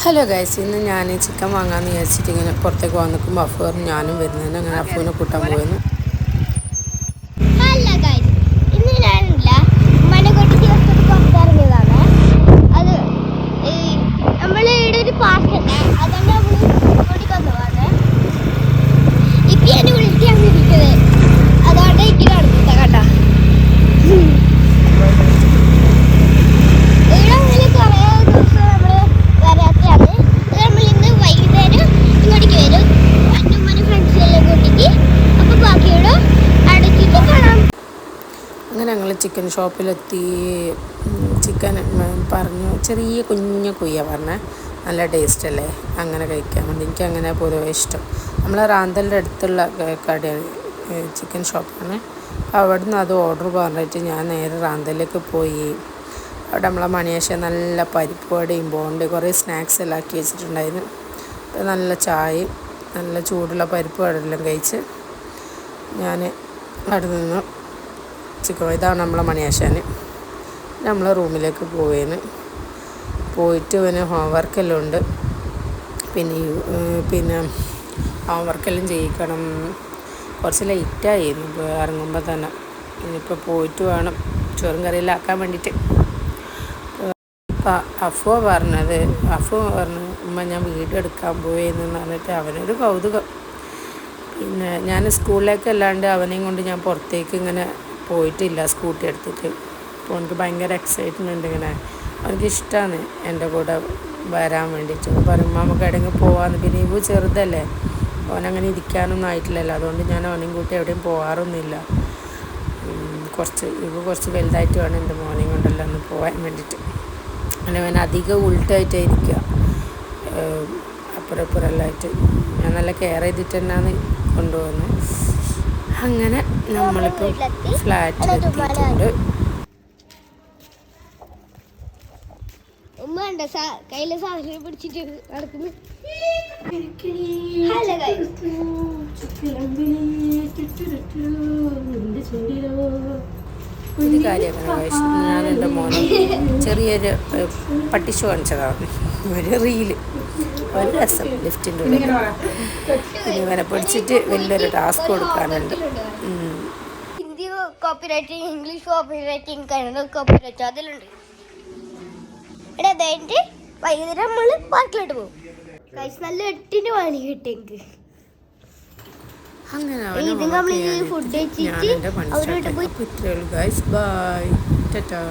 Hello guys, ഇന്ന് ഞാൻ chicken വാങ്ങാമെന്ന് വിചാരിച്ചിട്ട് ഇങ്ങനെ പുറത്തേക്ക് വന്നിക്കുമ്പോൾ അഫുവും ഞാനും വരുന്നതിന് അങ്ങനെ അഫുവിനെ കൂട്ടാൻ പോയിരുന്നു. അങ്ങനെ ഞങ്ങൾ ചിക്കൻ ഷോപ്പിലെത്തി. ചിക്കൻ പറഞ്ഞു ചെറിയ കുഞ്ഞു കുയ്യ പറഞ്ഞേ നല്ല ടേസ്റ്റ് അല്ലേ, അങ്ങനെ കഴിക്കാൻ വേണ്ടി. എനിക്ക് അങ്ങനെ പൊതുവേ ഇഷ്ടം. നമ്മളെ റാന്തലിൻ്റെ അടുത്തുള്ള കടയാണ്, ചിക്കൻ ഷോപ്പാണ്. അപ്പോൾ അവിടെ നിന്ന് അത് ഓർഡർ പറഞ്ഞിട്ട് ഞാൻ നേരെ റാന്തലിലേക്ക് പോയി. അവിടെ നമ്മളെ മണിയാശ നല്ല പരിപ്പ് വടയും ബോണ്ട് കുറേ സ്നാക്സ് എല്ലാം ആക്കി വെച്ചിട്ടുണ്ടായിരുന്നു. നല്ല ചായയും നല്ല ചൂടുള്ള പരിപ്പ് വടയെല്ലാം കഴിച്ച് ഞാൻ അവിടെ നിന്ന് ചിക്കൻ ഇതാണ് നമ്മളെ മണിയാശാന്. നമ്മളെ റൂമിലേക്ക് പോയിട്ട് പിന്നെ ഹോംവർക്കെല്ലാം ഉണ്ട്. പിന്നെ ഹോംവർക്കെല്ലാം ചെയ്യിക്കണം. കുറച്ച് ലേറ്റായിരുന്നു ഇറങ്ങുമ്പോൾ തന്നെ. ഇനിയിപ്പോൾ പോയിട്ട് വേണം ചോറും കറിയെല്ലാം ആക്കാൻ വേണ്ടിയിട്ട്. അപ്പം അഫു പറഞ്ഞു ഉമ്മ ഞാൻ വീഡിയോ എടുക്കാൻ പോയെന്ന് പറഞ്ഞിട്ട് അവനൊരു കൗതുകം. പിന്നെ ഞാൻ സ്കൂളിലേക്ക് അല്ലാണ്ട് അവനെയും കൊണ്ട് ഞാൻ പുറത്തേക്ക് ഇങ്ങനെ പോയിട്ടില്ല സ്കൂട്ടി എടുത്തിട്ട്. അപ്പോൾ എനിക്ക് ഭയങ്കര എക്സൈറ്റ്മെൻറ്റ്. ഇങ്ങനെ അവനക്കിഷ്ടമാണ് എൻ്റെ കൂടെ വരാൻ വേണ്ടിയിട്ട്. പറയും നമുക്ക് എവിടെയെങ്കിലും പോകാമെന്ന്. പിന്നെ ഇവ ചെറുതല്ലേ, അവനങ്ങനെ ഇരിക്കാനൊന്നും ആയിട്ടില്ലല്ലോ, അതുകൊണ്ട് ഞാൻ അവനെയും കൂട്ടി എവിടെയും പോകാറൊന്നുമില്ല. കുറച്ച് വലുതായിട്ട് വേണം എൻ്റെ മോനെയും കൊണ്ടല്ലോ ഒന്ന് പോകാൻ വേണ്ടിയിട്ട്. അങ്ങനെ അവൻ അധികം ഉൾട്ടായിട്ടായിരിക്കുക, അപ്പുറമെല്ലാമായിട്ട്. ഞാൻ നല്ല കെയർ ചെയ്തിട്ട് തന്നെയാണ് കൊണ്ടുപോകുന്നത്. അങ്ങനെ നമ്മളിപ്പോൾ ഫ്ലാറ്റിലെത്തിയിട്ടുണ്ട്. കയ്യിലെ സാധനം പിടിച്ചിട്ട് നടക്കുന്നു. ഒരു കാര്യമാണ്, ഞാൻ എൻ്റെ മോനെ ചെറിയൊരു പട്ടിഷോ കാണിച്ചതാണ്, ഒരു റീല്, ഒരു രസം ലിഫ്റ്റിൻ്റെ ഉള്ളിൽ. പിന്നെ ഇവനെ പിടിച്ചിട്ട് വലിയൊരു ടാസ്ക് കൊടുക്കാനുണ്ട്. Hindi copy writing, English copy writing, Kannada copy writing അതിലുണ്ട്. ഇവിടെ വേണ്ടി വൈകുന്നേരം നമ്മൾ പാർക്കിലോട്ട് പോകും. നല്ല 8-ന് പണി കിട്ടിയെങ്കിൽ അങ്ങനെ ഫുഡ് കഴിച്ചിട്ട് അവരോട്ട് പോയി. ബൈ ടാറ്റാ.